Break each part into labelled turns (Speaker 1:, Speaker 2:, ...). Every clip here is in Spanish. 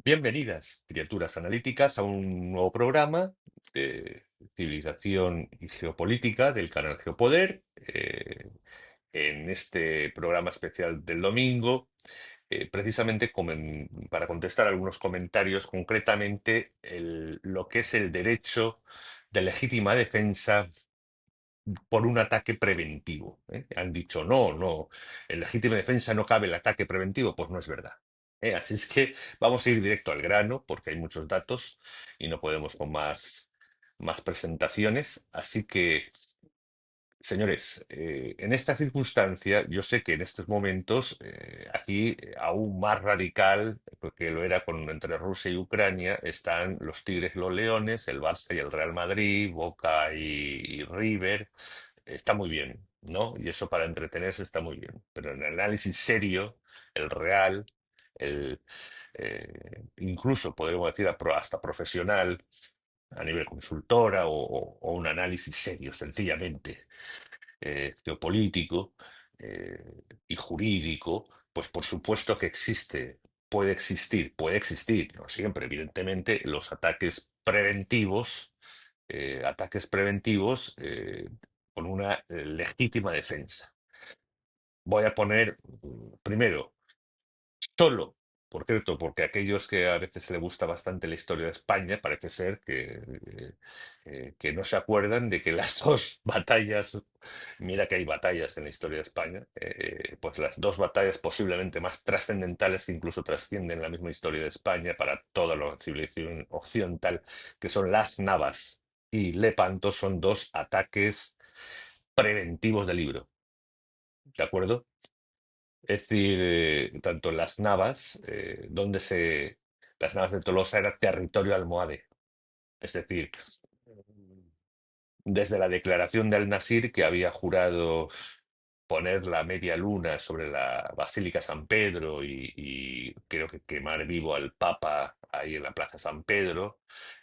Speaker 1: Bienvenidas, criaturas analíticas, a un nuevo programa de civilización y geopolítica del canal Geopoder. En este programa especial del domingo, precisamente para contestar algunos comentarios, concretamente lo que es el derecho de legítima defensa por un ataque preventivo. ¿Eh? Han dicho, no, no, en legítima defensa no cabe el ataque preventivo. Pues no es verdad. Así es que vamos a ir directo al grano porque hay muchos datos y no podemos con más presentaciones. Así que, señores, en esta circunstancia, yo sé que en estos momentos, aquí aún más radical que lo era entre Rusia y Ucrania, están los Tigres y los Leones, el Barça y el Real Madrid, Boca y River. Está muy bien, ¿no? Y eso para entretenerse está muy bien. Pero en el análisis serio, el real, el incluso podríamos decir hasta profesional, a nivel consultora o un análisis serio, sencillamente, geopolítico y jurídico, pues por supuesto que puede existir, no siempre, evidentemente, los ataques preventivos con una legítima defensa. Voy a poner primero, solo, por cierto, porque a aquellos que a veces le gusta bastante la historia de España, parece ser que no se acuerdan de que las dos batallas, mira que hay batallas en la historia de España, pues las dos batallas posiblemente más trascendentales que incluso trascienden la misma historia de España para toda la civilización occidental, que son las Navas y Lepanto, son dos ataques preventivos del libro, ¿de acuerdo? Es decir, tanto las Navas de Tolosa era territorio almohade. Es decir, desde la declaración de Al-Nasir, que había jurado poner la media luna sobre la Basílica San Pedro y creo que quemar vivo al Papa ahí en la Plaza San Pedro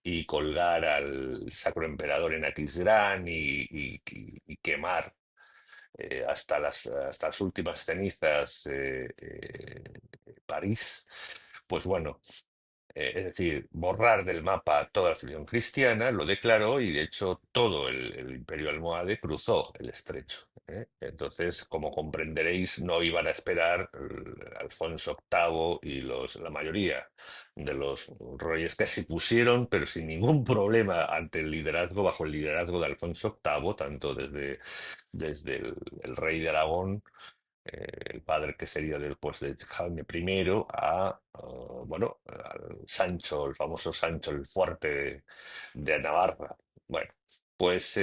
Speaker 1: y colgar al Sacro Emperador en Aquisgrán y quemar hasta las últimas cenizas París, pues bueno, es decir, borrar del mapa toda la civilización cristiana, lo declaró y de hecho todo el imperio almohade cruzó el estrecho. Entonces, como comprenderéis, no iban a esperar Alfonso VIII y la mayoría de los reyes que se pusieron, pero sin ningún problema bajo el liderazgo de Alfonso VIII, tanto desde el rey de Aragón, el padre que sería después de Jaime I, bueno, al Sancho, el famoso Sancho el Fuerte de Navarra. Bueno, pues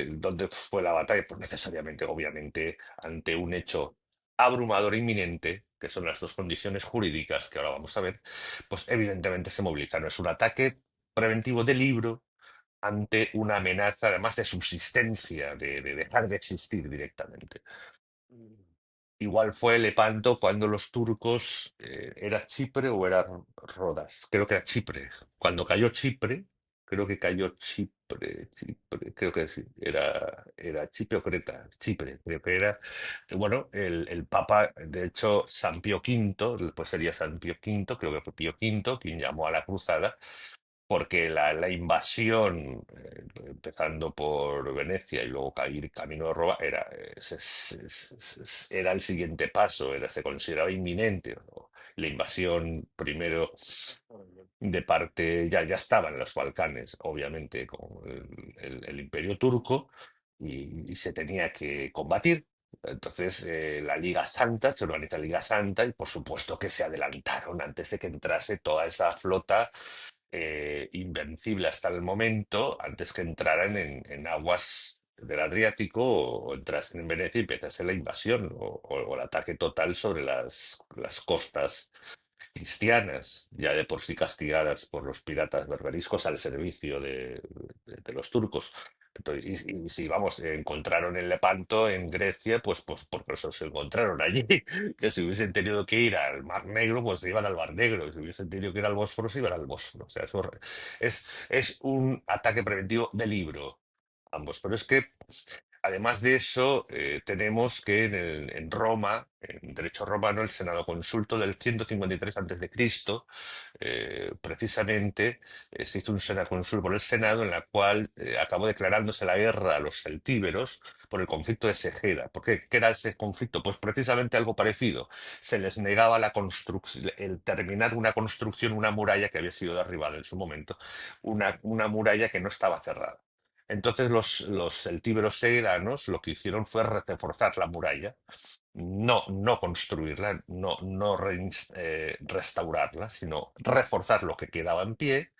Speaker 1: ¿dónde fue la batalla? Pues necesariamente, obviamente, ante un hecho abrumador e inminente, que son las dos condiciones jurídicas que ahora vamos a ver, pues evidentemente se movilizaron. Es un ataque preventivo de libro ante una amenaza, además de subsistencia, de dejar de existir directamente. Igual fue Lepanto cuando los turcos, ¿era Chipre o era Rodas? Creo que era Chipre. Cuando cayó Chipre, creo que cayó Chipre, creo que sí, era Chipre o Creta, Chipre, creo que era. Bueno, el Papa, de hecho, San Pío V, pues sería San Pío V, creo que fue Pío V, quien llamó a la cruzada, porque la invasión, empezando por Venecia y luego caer camino de Roma, era el siguiente paso, se consideraba inminente, ¿no? La invasión primero de parte, ya estaba en los Balcanes, obviamente, con el Imperio Turco, y se tenía que combatir. Entonces, la Liga Santa, se organiza la Liga Santa y por supuesto que se adelantaron antes de que entrase toda esa flota invencible hasta el momento, antes que entraran en aguas del Adriático o entrasen en Venecia y empezase la invasión o el ataque total sobre las costas cristianas, ya de por sí castigadas por los piratas berberiscos al servicio de los turcos. Entonces, y si vamos, encontraron en Lepanto, en Grecia, pues porque eso se encontraron allí. Que si hubiesen tenido que ir al Mar Negro, pues se iban al Mar Negro. Y si hubiesen tenido que ir al Bósforo, se iban al Bósforo. O sea, es un ataque preventivo de libro, ambos. Pero es que Además de eso, tenemos que en Roma, en derecho romano, el Senado Consulto del 153 a.C., precisamente se hizo un Senado Consulto por el Senado en la cual acabó declarándose la guerra a los celtíberos por el conflicto de Segeda. ¿Por qué? ¿Qué era ese conflicto? Pues precisamente algo parecido. Se les negaba la construcción, el terminar una construcción, una muralla que había sido derribada en su momento, una muralla que no estaba cerrada. Entonces los celtíberos seiranos lo que hicieron fue reforzar la muralla, no construirla, no restaurarla, sino reforzar lo que quedaba en pie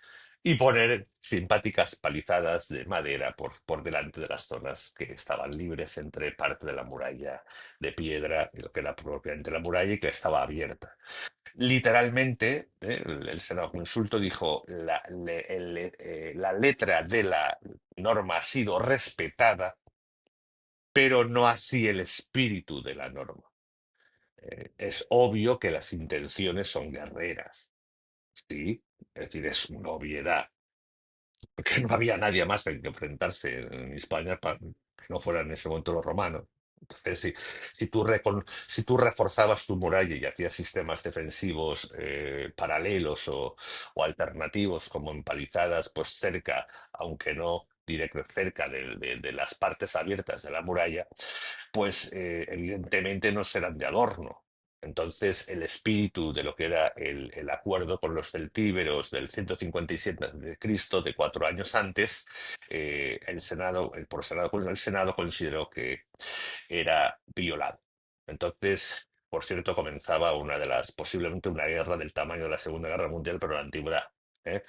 Speaker 1: y poner simpáticas palizadas de madera por delante de las zonas que estaban libres entre parte de la muralla de piedra y lo que era propiamente la muralla y que estaba abierta. Literalmente, el Senado Consulto dijo, la letra de la norma ha sido respetada, pero no así el espíritu de la norma. Es obvio que las intenciones son guerreras, ¿sí? Es decir, es una obviedad, porque no había nadie más en que enfrentarse en España que no fueran en ese momento los romanos. Entonces, si tú reforzabas tu muralla y hacías sistemas defensivos paralelos o alternativos, como empalizadas, pues cerca, aunque no directo cerca de las partes abiertas de la muralla, pues evidentemente no serán de adorno. Entonces, el espíritu de lo que era el acuerdo con los celtíberos del 157 a.C., de 4 años antes, el Senado, por Senado, el Senado consideró que era violado. Entonces, por cierto, comenzaba posiblemente una guerra del tamaño de la Segunda Guerra Mundial, pero en la antigüedad. ¿Eh?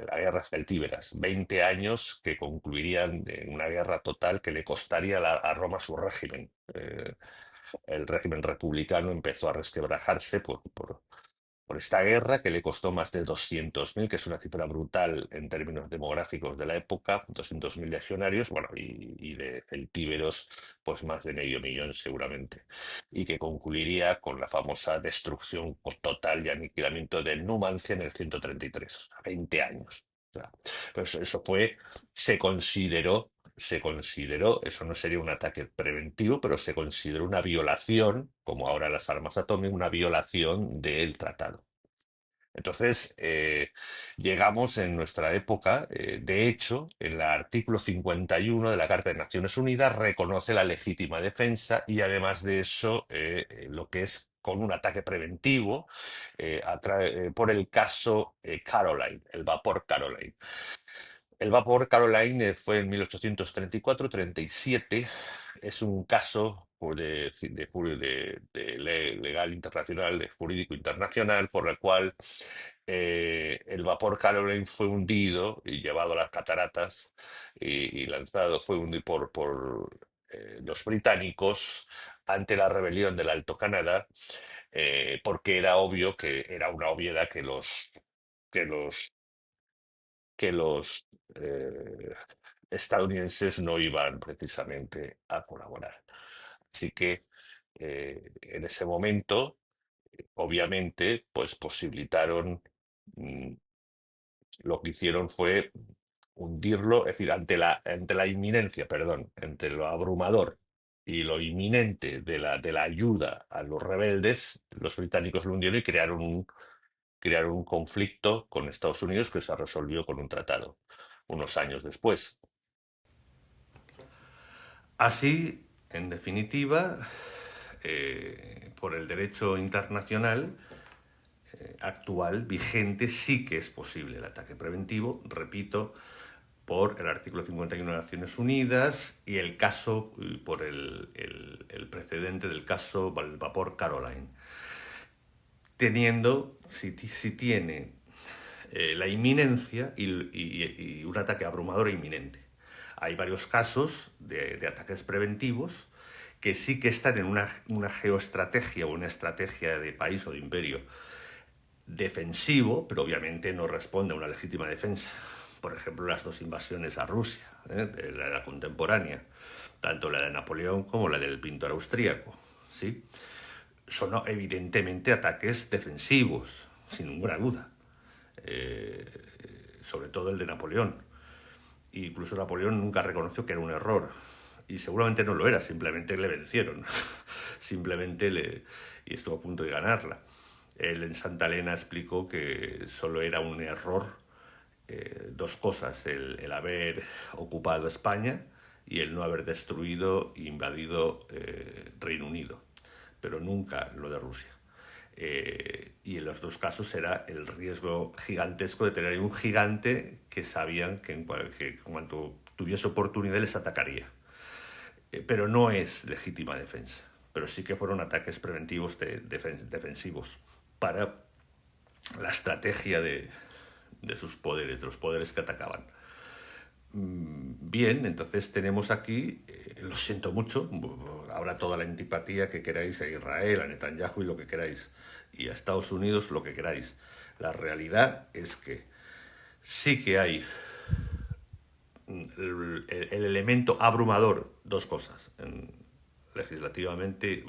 Speaker 1: Las guerras celtíberas, 20 años que concluirían en una guerra total que le costaría a Roma su régimen. El régimen republicano empezó a resquebrajarse por esta guerra que le costó más de 200.000, que es una cifra brutal en términos demográficos de la época, 200.000 legionarios, bueno, y de celtíberos, pues más de medio millón seguramente, y que concluiría con la famosa destrucción total y aniquilamiento de Numancia en el 133, a 20 años. O sea, pues eso se consideró, eso no sería un ataque preventivo, pero se consideró una violación, como ahora las armas atómicas, una violación del tratado. Entonces, llegamos en nuestra época, de hecho, el artículo 51 de la Carta de Naciones Unidas reconoce la legítima defensa y además de eso, lo que es con un ataque preventivo por el caso Caroline, el vapor Caroline. El vapor Caroline fue en 1834-37. Es un caso legal internacional, de jurídico internacional, por el cual el vapor Caroline fue hundido y llevado a las cataratas y lanzado, fue hundido por los británicos ante la rebelión del Alto Canadá, porque era obvio que era una obviedad que los que los estadounidenses no iban precisamente a colaborar. Así que en ese momento, obviamente, pues posibilitaron, mm, lo que hicieron fue hundirlo, es decir, ante la inminencia, perdón, entre lo abrumador y lo inminente de la ayuda a los rebeldes, los británicos lo hundieron y crearon un conflicto con Estados Unidos que se resolvió con un tratado unos años después. Así, en definitiva, por el derecho internacional actual, vigente, sí que es posible el ataque preventivo, repito, por el artículo 51 de Naciones Unidas y el caso, por el precedente del caso del vapor Caroline. Teniendo, si tiene la inminencia y un ataque abrumador e inminente. Hay varios casos de ataques preventivos que sí que están en una geoestrategia o una estrategia de país o de imperio defensivo, pero obviamente no responde a una legítima defensa. Por ejemplo, las dos invasiones a Rusia, de la contemporánea, tanto la de Napoleón como la del pintor austríaco, ¿sí? Son evidentemente ataques defensivos, sin ninguna duda, sobre todo el de Napoleón.
Speaker 2: incluso Napoleón nunca reconoció que era un error. Y seguramente no lo era, simplemente le vencieron. simplemente le. Y estuvo a punto de ganarla. Él en Santa Elena explicó que solo era un error dos cosas: el haber ocupado España y el no haber destruido e invadido Reino Unido, pero nunca lo de Rusia. Y en los dos casos era el riesgo gigantesco de tener un gigante que sabían que en cuanto tuviese oportunidad les atacaría. Pero no es legítima defensa. Pero sí que fueron ataques preventivos defensivos para la estrategia de sus poderes, de los poderes que atacaban. Bien, entonces tenemos aquí, lo siento mucho, habrá toda la antipatía que queráis a Israel, a Netanyahu y lo que queráis, y a Estados Unidos lo que queráis. La realidad es que sí que hay el elemento abrumador, dos cosas, legislativamente,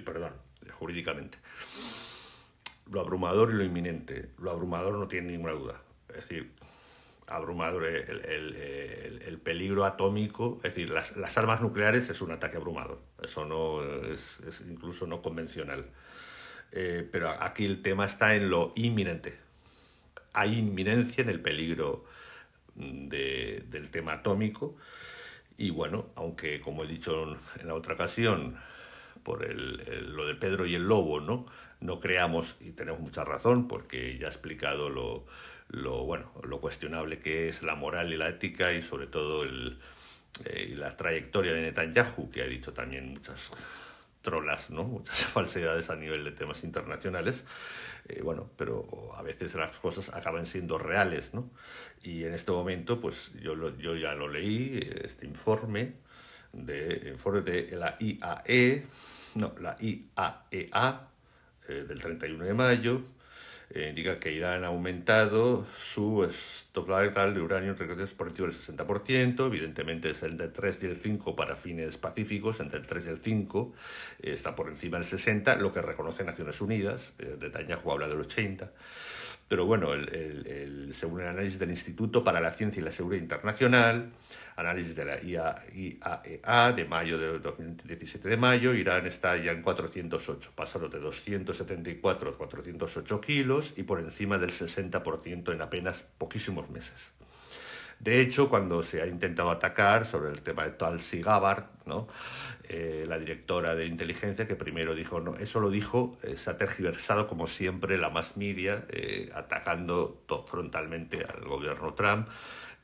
Speaker 2: perdón, jurídicamente. Lo abrumador y lo inminente. Lo abrumador no tiene ninguna duda. Es decir, abrumador el peligro atómico, es decir, las armas nucleares es un ataque abrumador. Eso no es incluso no convencional. Pero aquí el tema está en lo inminente. Hay inminencia en el peligro del tema atómico. Y bueno, aunque como he dicho en la otra ocasión, por lo de Pedro y el Lobo, ¿no? No creamos, y tenemos mucha razón, porque ya he explicado bueno, lo cuestionable que es la moral y la ética, y sobre todo la trayectoria de Netanyahu, que ha dicho también muchas trolas, ¿no? Muchas falsedades a nivel de temas internacionales. Bueno, pero a veces las cosas acaban siendo reales, ¿no? Y en este momento, pues yo ya lo leí, este informe de la IAE, no, la IAEA, del 31 de mayo, indica que Irán ha aumentado su stock letal de uranio en recaudaciones por encima del 60%, evidentemente es entre el 3 y el 5 para fines pacíficos, entre el 3 y el 5 está por encima del 60, lo que reconoce Naciones Unidas, Netanyahu habla del 80, pero bueno, según el análisis del Instituto para la Ciencia y la Seguridad Internacional, análisis de la IAEA de mayo de 2017 de mayo, Irán está ya en 408, pasaron de 274 a 408 kilos y por encima del 60% en apenas poquísimos meses. De hecho, cuando se ha intentado atacar sobre el tema de Tulsi Gabbard, ¿no? La directora de inteligencia, que primero dijo, no, eso lo dijo, se ha tergiversado como siempre la mass media, atacando frontalmente al gobierno Trump.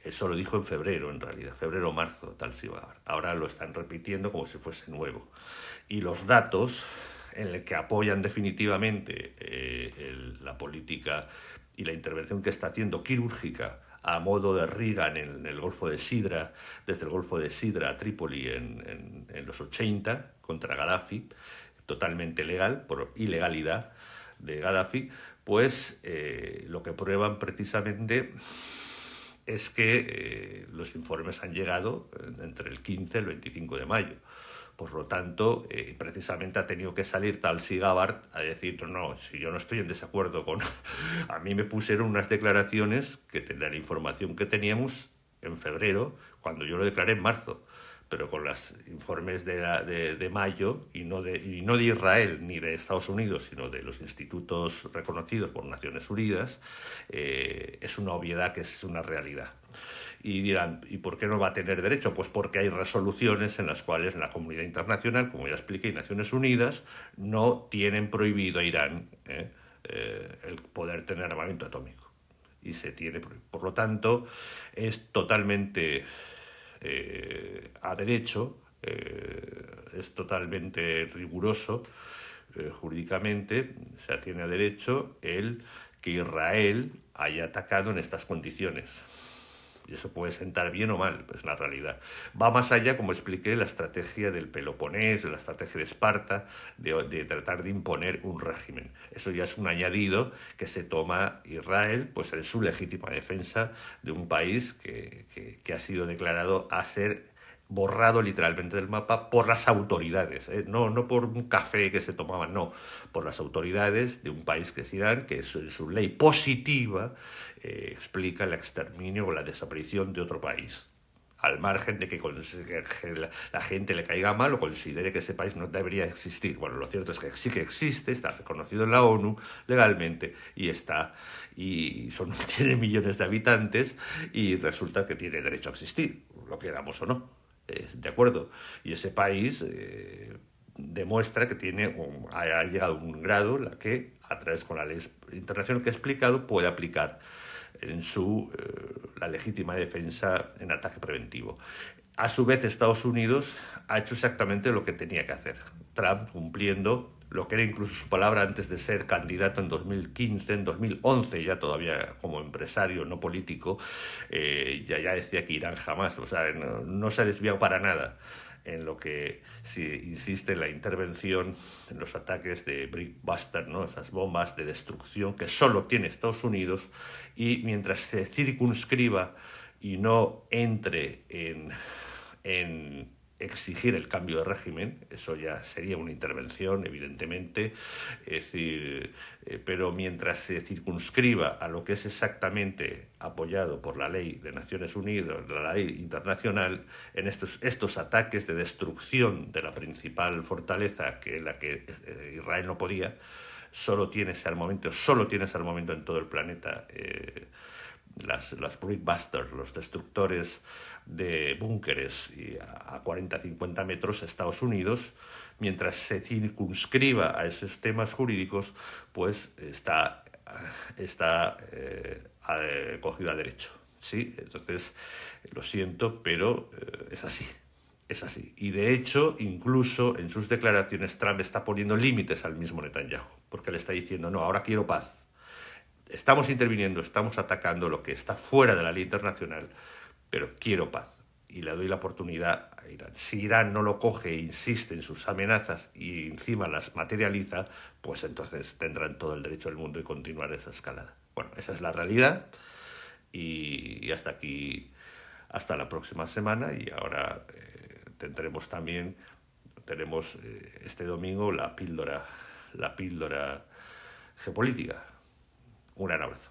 Speaker 2: Eso lo dijo en febrero, en realidad, febrero o marzo, Tulsi Gabbard. Ahora lo están repitiendo como si fuese nuevo. Y los datos en el que apoyan definitivamente la política y la intervención que está haciendo quirúrgica a modo de Reagan en el Golfo de Sidra, desde el Golfo de Sidra a Trípoli en los 80 contra Gaddafi, totalmente legal, por ilegalidad de Gaddafi, pues lo que prueban precisamente es que los informes han llegado entre el 15 y el 25 de mayo. Por lo tanto, precisamente ha tenido que salir Tulsi Gabbard a decir, no, si yo no estoy en desacuerdo con... A mí me pusieron unas declaraciones que de la información que teníamos en febrero, cuando yo lo declaré en marzo, pero con los informes de mayo y no de Israel ni de Estados Unidos, sino de los institutos reconocidos por Naciones Unidas, es una obviedad que es una realidad. Y dirán, ¿y por qué no va a tener derecho? Pues porque hay resoluciones en las cuales la comunidad internacional, como ya expliqué, y Naciones Unidas, no tienen prohibido a Irán el poder tener armamento atómico. Y se tiene prohibido. Por lo tanto, es totalmente a derecho, es totalmente riguroso jurídicamente, se atiene a derecho el que Israel haya atacado en estas condiciones. Y eso puede sentar bien o mal, pues la realidad. Va más allá, como expliqué, la estrategia del Peloponés, la estrategia de Esparta, de tratar de imponer un régimen. Eso ya es un añadido que se toma Israel pues en su legítima defensa de un país que ha sido declarado a ser borrado literalmente del mapa por las autoridades, no por un café que se tomaban, no, por las autoridades de un país que es Irán, que en su ley positiva explica el exterminio o la desaparición de otro país. al margen de que la gente le caiga mal o considere que ese país no debería existir. Bueno, lo cierto es que sí que existe, está reconocido en la ONU legalmente tiene millones de habitantes y resulta que tiene derecho a existir, lo queramos o no. De acuerdo. Y ese país demuestra que ha llegado a un grado en la que, a través con la ley internacional que he explicado, puede aplicar en la legítima defensa en ataque preventivo. A su vez, Estados Unidos ha hecho exactamente lo que tenía que hacer. Trump cumpliendo lo que era incluso su palabra antes de ser candidato en 2015, en 2011, ya todavía como empresario, no político, ya decía que Irán jamás, o sea, no se ha desviado para nada en lo que si insiste en la intervención en los ataques de Brickbuster, ¿no? Esas bombas de destrucción que solo tiene Estados Unidos, y mientras se circunscriba y no entre en exigir el cambio de régimen, eso ya sería una intervención, evidentemente, es decir, pero mientras se circunscriba a lo que es exactamente apoyado por la ley de Naciones Unidas, la ley internacional, en estos ataques de destrucción de la principal fortaleza que la que Israel no podía, solo tiene ese armamento en todo el planeta. Las Brickbusters, los destructores de búnkeres a 40-50 metros, Estados Unidos, mientras se circunscriba a esos temas jurídicos, pues está cogido a derecho. ¿Sí? Entonces, lo siento, pero es así. Es así. Y de hecho, incluso en sus declaraciones, Trump está poniendo límites al mismo Netanyahu, porque le está diciendo, no, ahora quiero paz. Estamos interviniendo, estamos atacando lo que está fuera de la ley internacional, pero quiero paz. Y le doy la oportunidad a Irán. Si Irán no lo coge e insiste en sus amenazas y encima las materializa, pues entonces tendrán todo el derecho del mundo de continuar esa escalada. Bueno, esa es la realidad y hasta aquí, hasta la próxima semana. Y ahora tenemos este domingo la píldora geopolítica. Un gran abrazo.